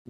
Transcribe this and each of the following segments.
聞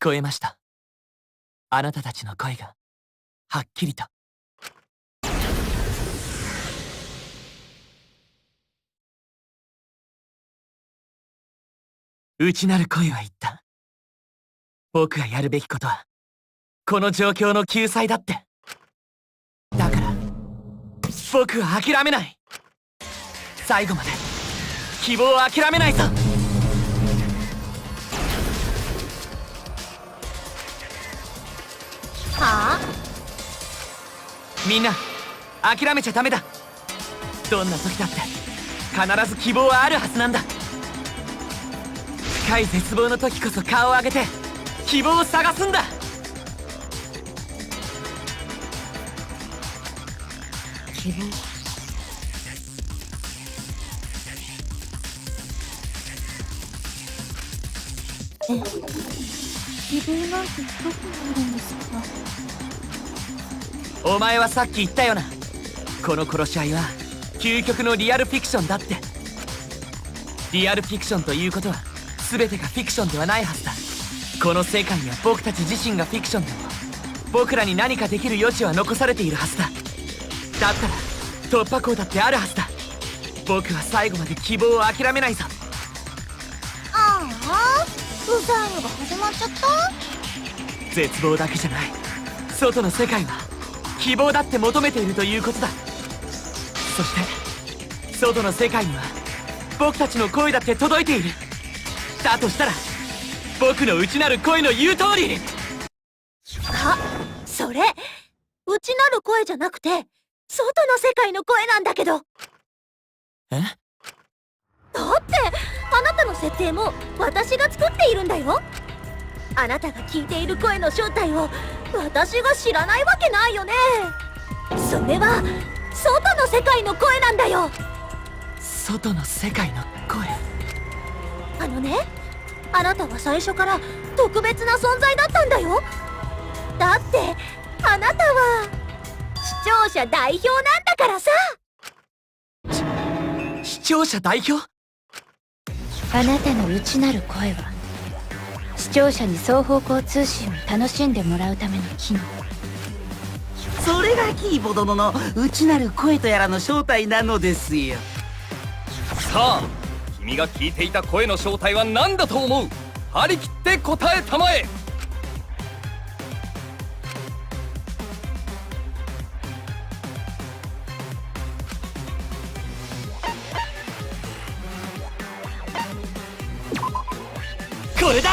こえました。あなたたちの声がはっきりと。内なる声は言った。僕がやるべきことはこの状況の救済だって。だから僕は諦めない。最後まで希望を諦めないぞ。はあ？みんな諦めちゃダメだ。どんな時だって必ず希望はあるはずなんだ。深い絶望の時こそ顔を上げて希望を探すんだ。希望。希望なんてどこにあるんですか？お前はさっき言ったよな。この殺し合いは究極のリアルフィクションだって。リアルフィクションということは全てがフィクションではないはずだ。この世界には僕たち自身がフィクションでも僕らに何かできる余地は残されているはずだ。だったら突破口だってあるはずだ。僕は最後まで希望を諦めないぞ。ああ、うざいのが始まっちゃった。絶望だけじゃない、外の世界は希望だって求めているということだ。そして外の世界には僕たちの声だって届いている。だとしたら僕の内なる声の言う通り。あ、それ内なる声じゃなくて外の世界の声なんだけど。え？だってあなたの設定も私が作っているんだよ。あなたが聞いている声の正体を私が知らないわけないよね。それは外の世界の声なんだよ。外の世界の声。あのね、あなたは最初から特別な存在だったんだよ。だってあなたは視聴者代表なんだからさ。視聴者代表？あなたの内なる声は視聴者に双方向通信を楽しんでもらうための機能。それがキーボ殿の内なる声とやらの正体なのですよ。さあ、君が聞いていた声の正体は何だと思う？張り切って答えたまえ。これだ！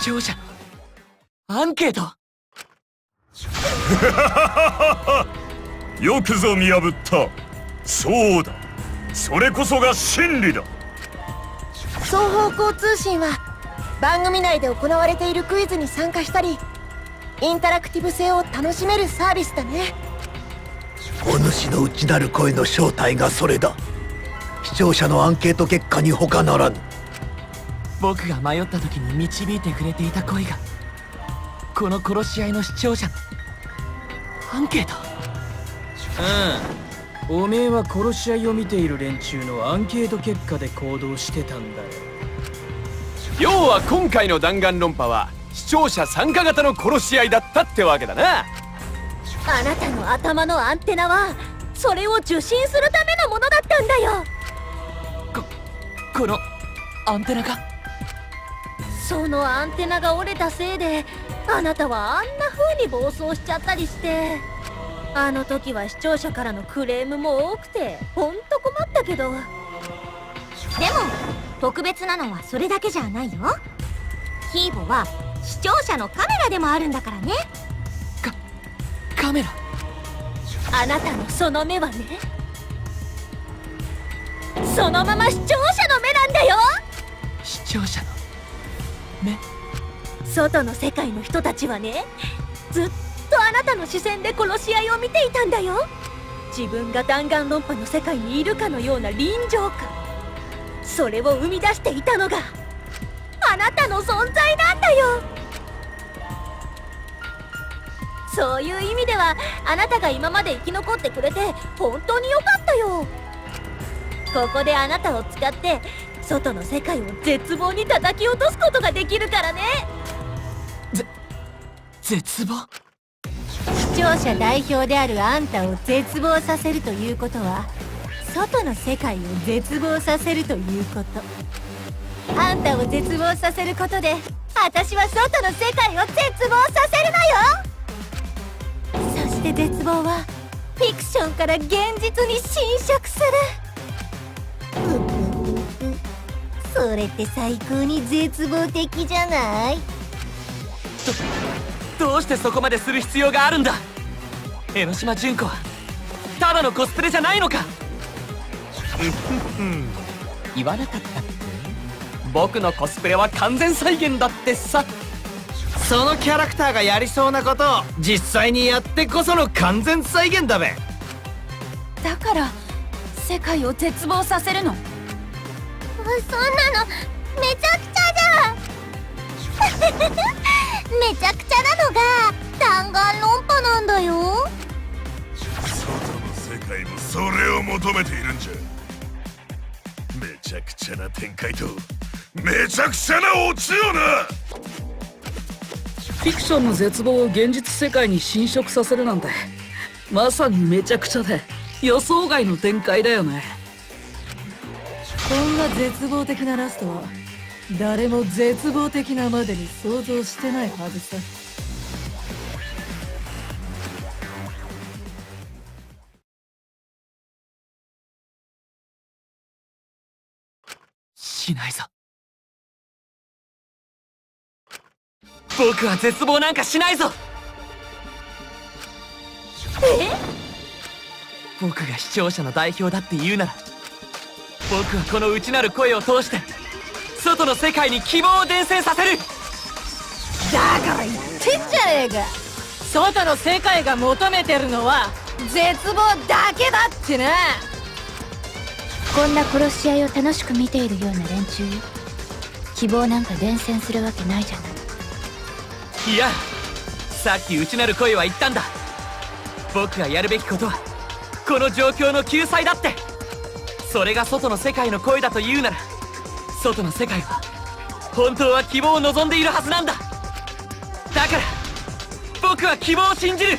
視聴者のアンケート。よくぞ見破った。そうだ、それこそが真理だ。双方向通信は番組内で行われているクイズに参加したりインタラクティブ性を楽しめるサービスだね。お主の内なる声の正体がそれだ。視聴者のアンケート結果に他ならぬ。僕が迷った時に導いてくれていた声がこの殺し合いの視聴者のアンケート。おめえは殺し合いを見ている連中のアンケート結果で行動してたんだよ。要は今回の弾丸論破は視聴者参加型の殺し合いだったってわけだな。あなたの頭のアンテナはそれを受信するためのものだったんだよ。このアンテナが。そのアンテナが折れたせいであなたはあんな風に暴走しちゃったりして、あの時は視聴者からのクレームも多くてほんと困ったけど、でも特別なのはそれだけじゃないよ。ヒーボは視聴者のカメラでもあるんだからね。カメラ。あなたのその目はね、そのまま視聴者の目なんだよ。視聴者の目。外の世界の人たちはね、ずっとあなたの視線で殺し合いを見ていたんだよ。自分が弾丸論破の世界にいるかのような臨場感、それを生み出していたのがあなたの存在なんだよ。そういう意味ではあなたが今まで生き残ってくれて本当に良かったよ。ここであなたを使って外の世界を絶望に叩き落とすことができるからね。絶望。視聴者代表であるあんたを絶望させるということは外の世界を絶望させるということ。あんたを絶望させることで私は外の世界を絶望させるのよ。そして絶望はフィクションから現実に侵食する。それって最高に絶望的じゃない？どうしてそこまでする必要があるんだ。江ノ島純子はただのコスプレじゃないのか。言わなかったって。僕のコスプレは完全再現だってさ。そのキャラクターがやりそうなことを実際にやってこその完全再現だべ。だから世界を絶望させるの？そんなのめちゃくちゃじゃん。めちゃくちゃなのが弾丸論破なんだよ。外の世界もそれを求めているんじゃ。めちゃくちゃな展開とめちゃくちゃなオチよな。フィクションの絶望を現実世界に侵食させるなんてまさにめちゃくちゃで予想外の展開だよね。こんな絶望的なラストは誰も絶望的なまでに想像してないはずさ。しないぞ。僕は絶望なんかしないぞ。僕が視聴者の代表だって言うなら、僕はこの内なる声を通して外の世界に希望を伝染させる。だから言ってんじゃねえか。外の世界が求めてるのは絶望だけだってな。こんな殺し合いを楽しく見ているような連中よ。希望なんか伝染するわけないじゃない。いや、さっき内なる声は言ったんだ。僕がやるべきことはこの状況の救済だって。それが外の世界の声だと言うなら、外の世界は本当は希望を望んでいるはずなんだ。だから僕は希望を信じる。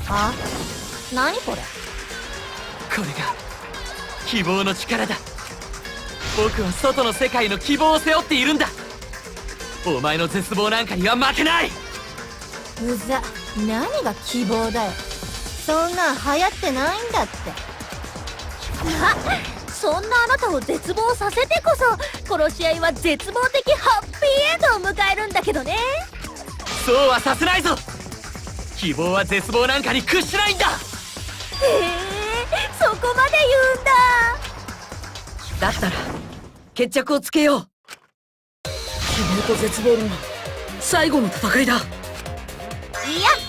あ、何これ？これが希望の力だ。僕は外の世界の希望を背負っているんだ。お前の絶望なんかには負けない。うざ、何が希望だよ。そんなん流行ってないんだって。そんなあなたを絶望させてこそ殺し合いは絶望的ハッピーエンドを迎えるんだけどね。そうはさせないぞ。希望は絶望なんかに屈しないんだ。そこまで言うんだ。だったら決着をつけよう。希望と絶望の最後の戦いだ。やっ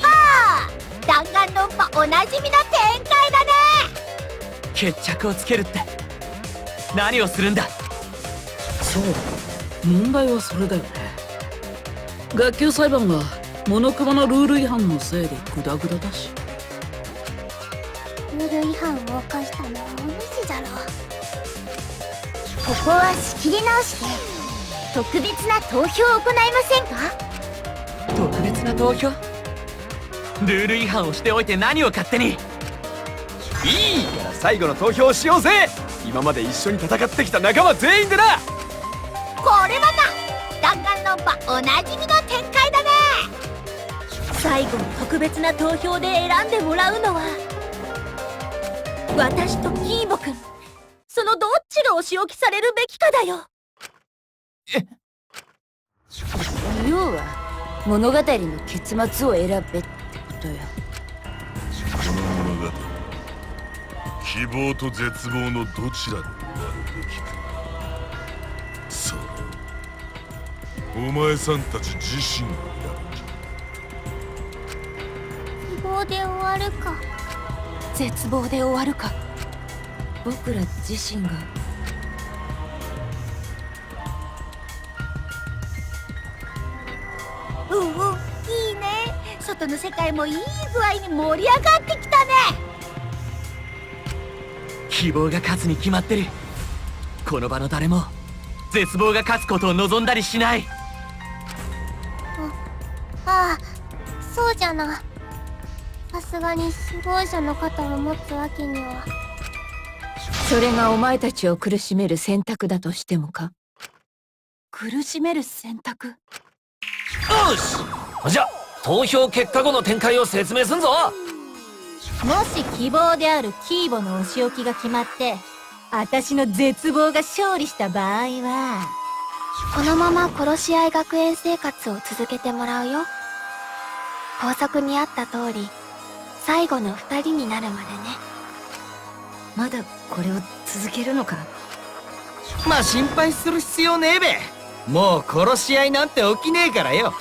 はー、弾丸論破おなじみの展開だね。決着をつけるって何をするんだ。そう、問題はそれだよね。学級裁判はモノクマのルール違反のせいでグダグダだし。ルール違反を犯したのはお主じゃろ。ここは仕切り直して特別な投票を行いませんか？特別な投票？ルール違反をしておいて何を勝手に。いいから最後の投票をしようぜ。今まで一緒に戦ってきた仲間全員でな。これまた弾丸論破おなじみの展開だね。最後の特別な投票で選んでもらうのは私とキーボくん。そのどっちがお仕置きされるべきかだよ。要は物語の結末を選べってことよ。この物語、希望と絶望のどちらで終わるべきか。それをお前さんたち自身が選ぶんじゃ。希望で終わるか絶望で終わるか、僕ら自身が。いいね。外の世界もいい具合に盛り上がってきたね。希望が勝つに決まってる。この場の誰も絶望が勝つことを望んだりしない。ああ、そうじゃな。さすがに首謀者の肩を持つわけには。それがお前たちを苦しめる選択だとしてもか？苦しめる選択？よし、じゃあ投票結果後の展開を説明すんぞ。もし希望であるキーボのお仕置きが決まって私の絶望が勝利した場合はこのまま殺し合い学園生活を続けてもらうよ。法則にあった通り最後の2人になるまでね。まだこれを続けるのか？まあ心配する必要ねえべ。もう殺し合いなんて起きねえからよ。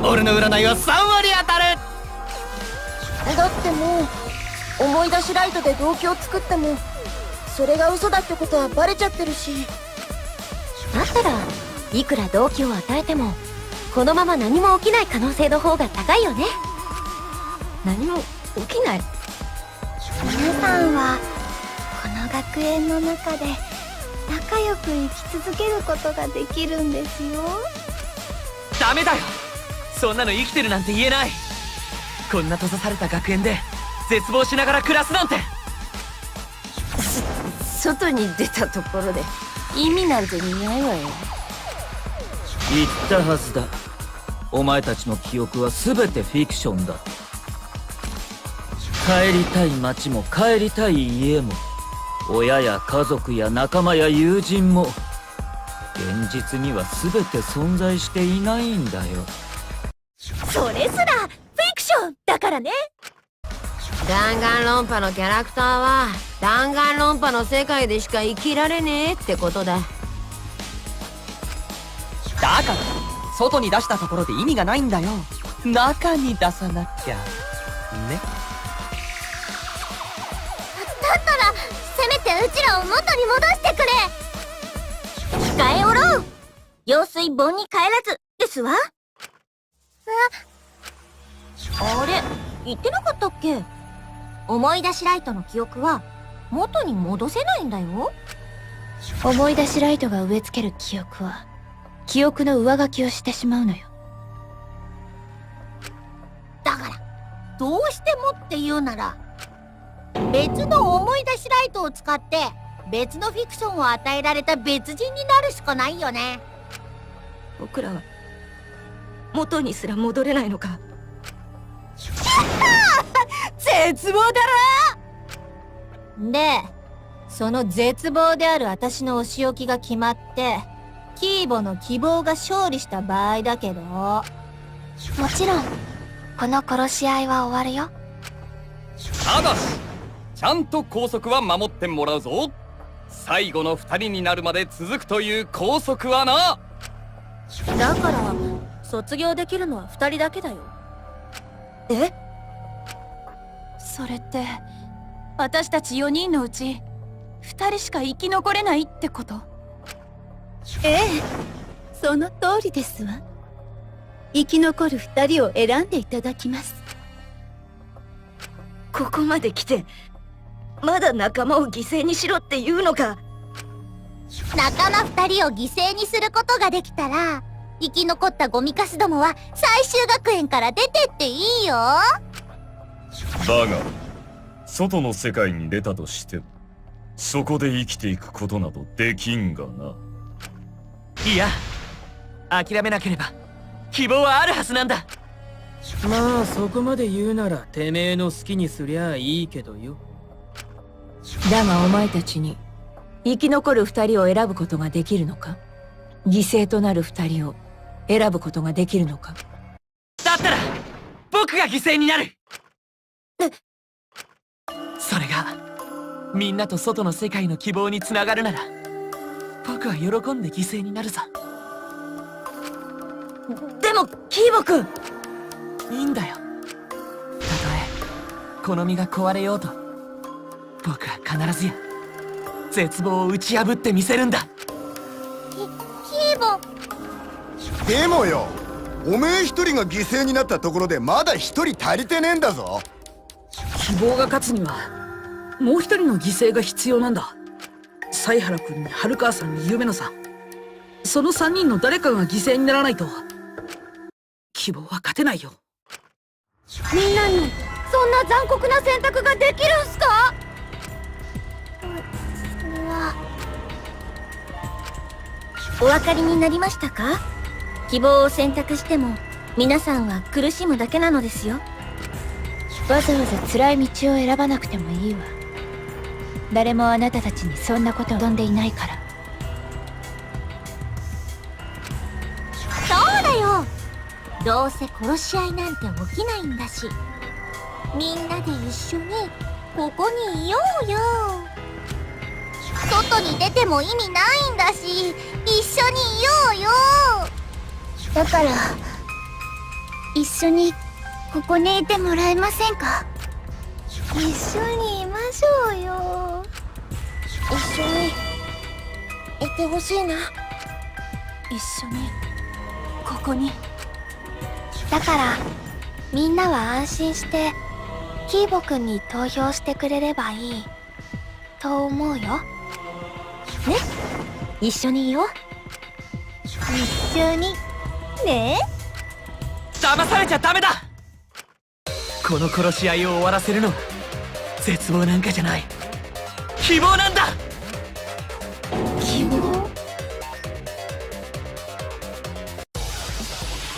俺の占いは3割当たる。だってもう思い出しライトで動機を作ってもそれが嘘だってことはバレちゃってるし。だったらいくら動機を与えてもこのまま何も起きない可能性の方が高いよね。何も起きない？皆さんはこの学園の中で仲良く生き続けることができるんですよ。ダメだよ、そんなの生きてるなんて言えない。こんな閉ざされた学園で絶望しながら暮らすなんて。外に出たところで意味なんてないわよ。言ったはずだ。お前たちの記憶は全てフィクションだ。帰りたい街も帰りたい家も親や家族や仲間や友人も現実には全て存在していないんだよ。それすらフィクションだからね。弾丸論破のキャラクターは弾丸論破の世界でしか生きられねえってことだ。だから外に出したところで意味がないんだよ。中に出さなきゃね。だったらせめてうちらを元に戻してくれ。控えおろう。用水盆に帰らずですわ。あれ言ってなかったっけ？思い出しライトの記憶は元に戻せないんだよ。思い出しライトが植え付ける記憶は記憶の上書きをしてしまうのよ。だからどうしてもって言うなら別の思い出しライトを使って別のフィクションを与えられた別人になるしかないよね。僕らは元にすら戻れないのか？絶望だろ。でその絶望である私のお仕置きが決まってキーボの希望が勝利した場合だけど、もちろんこの殺し合いは終わるよ。ただしちゃんと拘束は守ってもらうぞ。最後の2人になるまで続くという拘束はな。だから卒業できるのは2人だけだよ。え？それって私たち4人のうち2人しか生き残れないってこと？ええ、その通りですわ。生き残る2人を選んでいただきます。ここまで来てまだ仲間を犠牲にしろっていうのか。仲間2人を犠牲にすることができたら、生き残ったゴミカスどもは最終学園から出てっていいよ。だが外の世界に出たとしてもそこで生きていくことなどできんがな。いや、諦めなければ希望はあるはずなんだ。まあそこまで言うならてめえの好きにすりゃいいけどよ。だがお前たちに生き残る2人を選ぶことができるのか？犠牲となる2人を選ぶことができるのか？だったら僕が犠牲になる。それがみんなと外の世界の希望につながるなら、僕は喜んで犠牲になるさ。でもキーボくん、いいんだよ。たとえこの身が壊れようと、僕は必ずや絶望を打ち破ってみせるんだ。キーボ。でもよ、おめえ一人が犠牲になったところでまだ一人足りてねえんだぞ。希望が勝つにはもう一人の犠牲が必要なんだ。犀原君に春川さんに夢野さん、その3人の誰かが犠牲にならないと希望は勝てないよ。みんなにそんな残酷な選択ができるんすか？それはお分かりになりましたか？希望を選択しても皆さんは苦しむだけなのですよ。わざわざ辛い道を選ばなくてもいいわ。誰もあなたたちにそんなことを望んでいないから。そうだよ、どうせ殺し合いなんて起きないんだし、みんなで一緒にここにいようよ。外に出ても意味ないんだし、一緒にいようよ。だから一緒にここにいてもらえませんか？一緒にいましょうよ。一緒にいてほしいな。一緒にここに。だからみんなは安心してキーボくんに投票してくれればいいと思うよ。ね、一緒にいよう。一緒にね。騙されちゃダメだ。この殺し合いを終わらせるのは絶望なんかじゃない、希望なんだ。